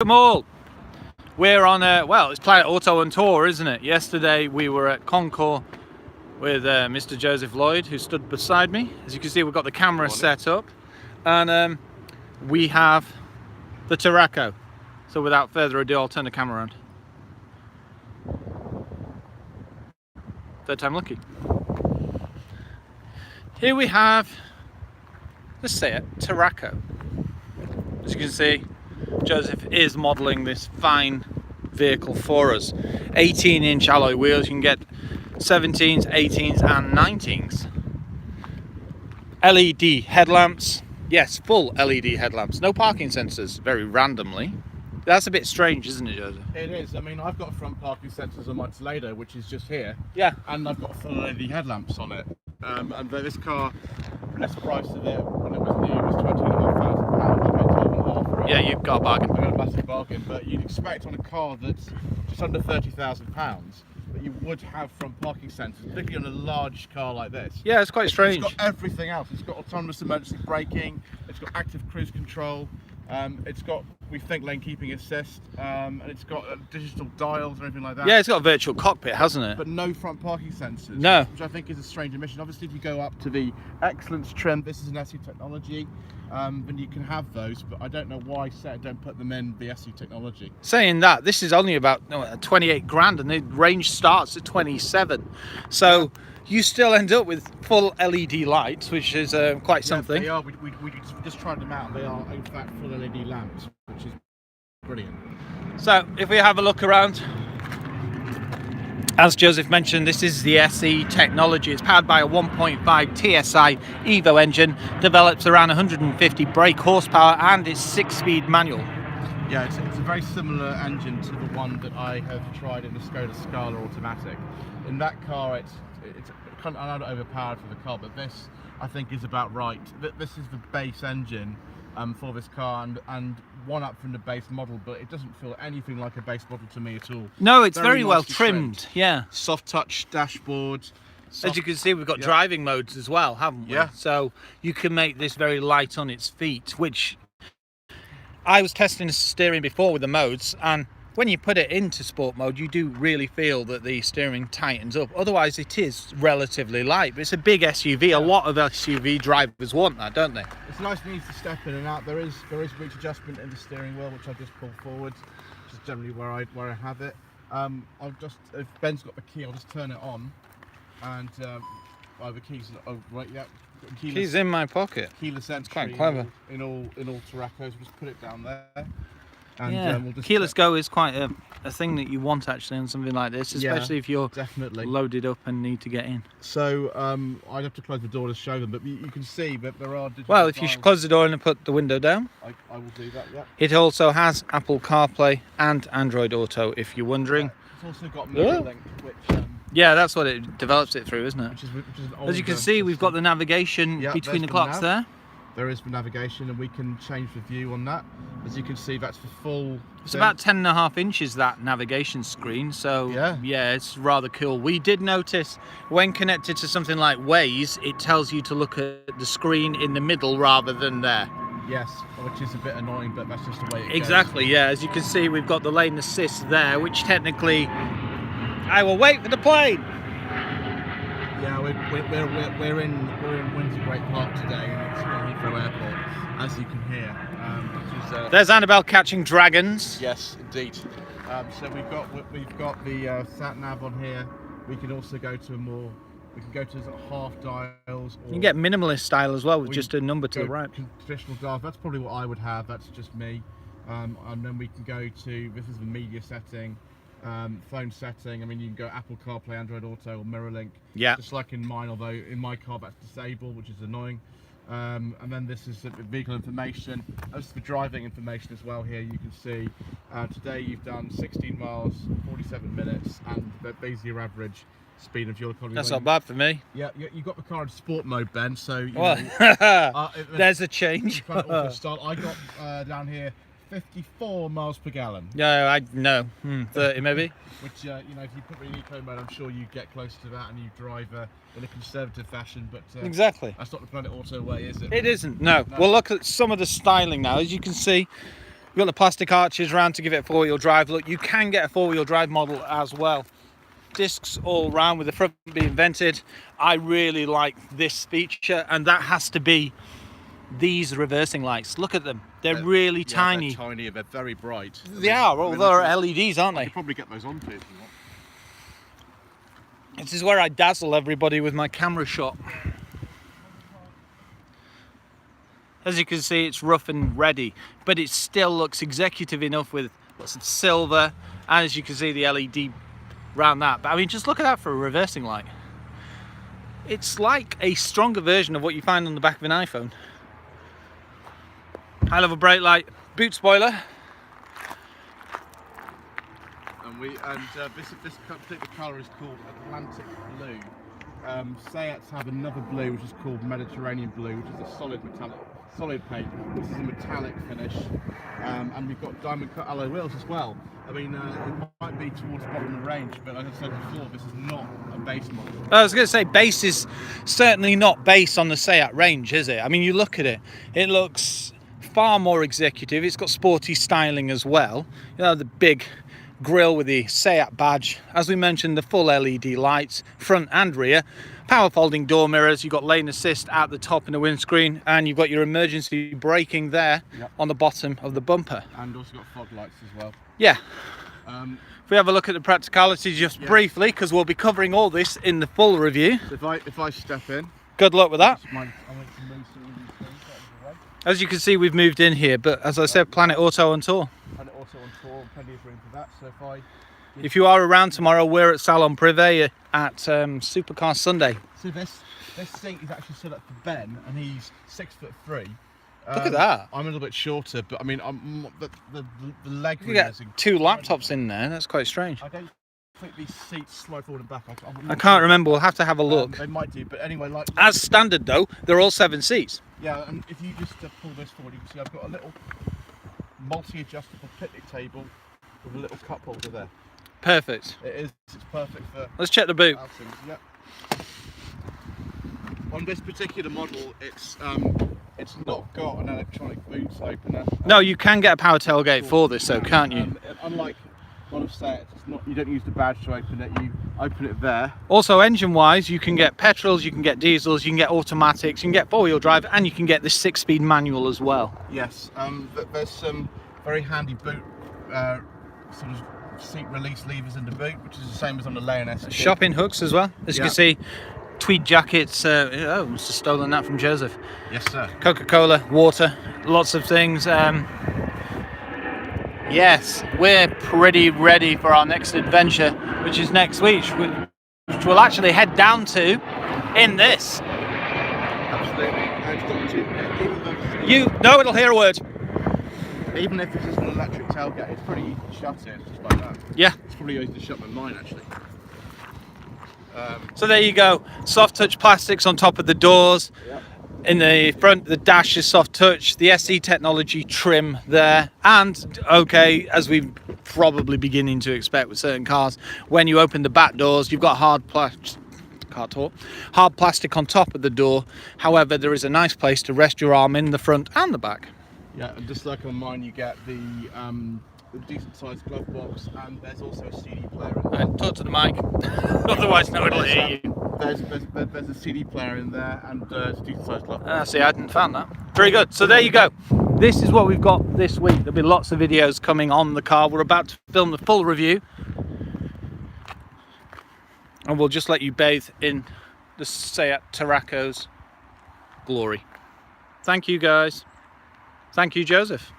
Welcome all. We're on it's Planet Auto on tour, isn't it? Yesterday we were at Concours with Mr. Joseph Lloyd, who stood beside me. As you can see, we've got the camera set up, and we have the Tarraco. So without further ado, I'll turn the camera around. Third time lucky. Here we have, let's say it, Tarraco. As you can see, Joseph is modelling this fine vehicle for us. 18-inch alloy wheels. You can get 17s, 18s and 19s. LED headlamps. Yes, full LED headlamps. No parking sensors, very randomly. That's a bit strange, isn't it, Joseph? It is. I mean, I've got front parking sensors on my Toledo, which is just here. Yeah. And I've got full LED headlamps on it. And this car, this price of it, when it was new, was £20,500. I paid 12.5 for it. Yeah, you've got a bargain. I got a massive bargain, but you'd expect on a car that's just under £30,000 that you would have front parking sensors, particularly on a large car like this. Yeah, it's quite strange. It's got everything else. It's got autonomous emergency braking. It's got active cruise control. It's got, we think, lane keeping assist, and it's got digital dials and everything like that. Yeah, it's got a virtual cockpit, hasn't it? But no front parking sensors. No. Which I think is a strange omission. Obviously, if you go up to the Excellence trim, this is an SE technology, then you can have those. But I don't know why Seta don't put them in the SE technology. Saying that, this is only about 28 grand, and the range starts at 27. So you still end up with full LED lights, which is quite something. They are. We just tried them out. They are, in fact, full LED lamps, which is brilliant. So if we have a look around, as Joseph mentioned, this is the SE technology. It's powered by a 1.5 TSI Evo engine, develops around 150 brake horsepower, and it's 6-speed manual. Yeah, it's a very similar engine to the one that I have tried in the Skoda Scala automatic. In that car, it's kind of overpowered for the car, but this I think is about right. This is the base engine for this car, and one up from the base model, but it doesn't feel anything like a base model to me at all. No, it's very well trimmed. Yeah. Soft touch dashboard. As you can see, we've got driving modes as well, haven't we? Yeah. So you can make this very light on its feet, which I was testing the steering before with the modes, and when you put it into sport mode, you do really feel that the steering tightens up. Otherwise, it is relatively light, but it's a big SUV. Yeah. A lot of SUV drivers want that, don't they? It's nice and easy to step in and out. There is reach adjustment in the steering wheel, which I just pull forward, which is generally where I have it. I'll just, if Ben's got the key, I'll just turn it on, and the keys. Oh, right, yeah. Keys in my pocket. Keyless entry. It's quite clever. In all Tarracos, we'll just put it down there. And, yeah, we'll just keyless go is quite a thing that you want actually on something like this, especially if you're definitely loaded up and need to get in. So I'd have to close the door to show them, but you can see that there are digital well, if you dials. close the door and put the window down, I will do that. Yeah. It also has Apple CarPlay and Android Auto, if you're wondering. It's also got MirrorLink, which yeah, that's what it develops it through, isn't it? Which is as you can see, we've got the navigation between the clocks there. There is the navigation, and we can change the view on that. As you can see, that's the full. It's about 10.5 inches, that navigation screen, so yeah, it's rather cool. We did notice when connected to something like Waze, it tells you to look at the screen in the middle rather than there. Yes, which is a bit annoying, but that's just the way it goes. Exactly, yeah. As you can see, we've got the lane assist there, which technically, I will wait for the plane. Yeah, we're in Windsor Great Park today, and it's Heathrow Airport, as you can hear. Which is, there's Annabelle catching dragons. Yes, indeed. So we've got the sat nav on here. We can also go to we can go to sort of half dials. Or you can get minimalist style as well with just a number to the right. Traditional dials. That's probably what I would have. That's just me. And then we can go to, this is the media setting. Phone setting. I mean, you can go Apple CarPlay, Android Auto, or MirrorLink. Yeah. Just like in mine, although in my car that's disabled, which is annoying. And then this is vehicle information. This is for driving information as well. Here you can see today you've done 16 miles, 47 minutes, and these are your average speed and fuel economy. That's not bad for me. Yeah, you got the car in sport mode, Ben. So you know, there's a change. I got down here 54 miles per gallon. Yeah, I know. 30 maybe. Which, if you put it in eco mode, I'm sure you get close to that and you drive in a conservative fashion. But exactly. That's not the Planet Auto way, is it? It isn't, no. We'll look at some of the styling now. As you can see, We've got the plastic arches around to give it a four-wheel drive look. You can get a four-wheel drive model as well. Discs all round with the front being vented. I really like this feature, and that has to be these reversing lights. Look at them. They're really tiny. They're tiny, they're very bright. They are, although they're LEDs, aren't they? You could probably get those on too if you want. This is where I dazzle everybody with my camera shot. As you can see, it's rough and ready, but it still looks executive enough with lots of silver, and as you can see, the LED around that. But I mean, just look at that for a reversing light. It's like a stronger version of what you find on the back of an iPhone. High level brake light, boot spoiler. And this particular colour is called Atlantic Blue. Seats have another blue which is called Mediterranean Blue, which is a solid paint. This is a metallic finish, and we've got diamond cut alloy wheels as well. I mean, it might be towards the bottom of the range, but like I said before, this is not a base model. I was going to say, base is certainly not base on the Seat range, is it? I mean, you look at it, it looks far more executive. It's got sporty styling as well. You know, the big grille with the Seat badge. As we mentioned, the full LED lights, front and rear. Power folding door mirrors. You've got lane assist at the top in the windscreen, and you've got your emergency braking there on the bottom of the bumper. And also got fog lights as well. Yeah. If we have a look at the practicalities just briefly, because we'll be covering all this in the full review. So if I step in. Good luck with that. I want to move some of these things out of the way. As you can see, we've moved in here, but as I said, Planet Auto on tour. Planet Auto on tour, plenty of room for that. So if you are around tomorrow, we're at Salon Privé at Supercar Sunday. So this seat is actually set up for Ben, and he's 6'3". Look at that. I'm a little bit shorter, but I mean, the leg room You get is two laptops in there. That's quite strange. I don't think these seats slide forward and back. I can't remember. We'll have to have a look. They might do, but anyway, like as standard though, they're all 7 seats. Yeah, and if you just pull this forward, you can see I've got a little multi-adjustable picnic table with a little cup holder there. Perfect. It's perfect for. Let's check the boot. Outings. Yep. On this particular model, it's not got an electronic boot opener. No, you can get a power tailgate for this, though, can't you? Unlike one of Seats, it's not. You don't use the badge to open it. You open it there. Also, engine-wise, you can get petrols, you can get diesels, you can get automatics, you can get four-wheel drive, and you can get this 6-speed manual as well. Yes. There's some very handy boot sort of seat release levers in the boot, which is the same as on the Lioness. Shopping hooks as well. As you can see, tweed jackets. Oh, must have stolen that from Joseph. Yes, sir. Coca-Cola, water, lots of things. Yes, we're pretty ready for our next adventure, which is next week, which we'll actually head down to in this. Absolutely. No, it'll hear a word. Even if it's just an electric tailgate, it's pretty easy to shut it, just like that. Yeah. It's probably easy to shut with mine, actually. So there you go. Soft touch plastics on top of the doors. Yep. In the front, the dash is soft touch. The SE technology trim there. And, okay, as we're probably beginning to expect with certain cars, when you open the back doors, you've got hard plastic on top of the door. However, there is a nice place to rest your arm in the front and the back. Yeah, and just like on mine, you get the decent sized glove box, and there's also a CD player in there. Talk to the mic, otherwise no one will hear you. There's a CD player in there, and it's a decent sized glove box. See, I hadn't found that. Very good. So there you go. This is what we've got this week. There'll be lots of videos coming on the car. We're about to film the full review, and we'll just let you bathe in the Seat Tarraco's glory. Thank you, guys. Thank you, Joseph.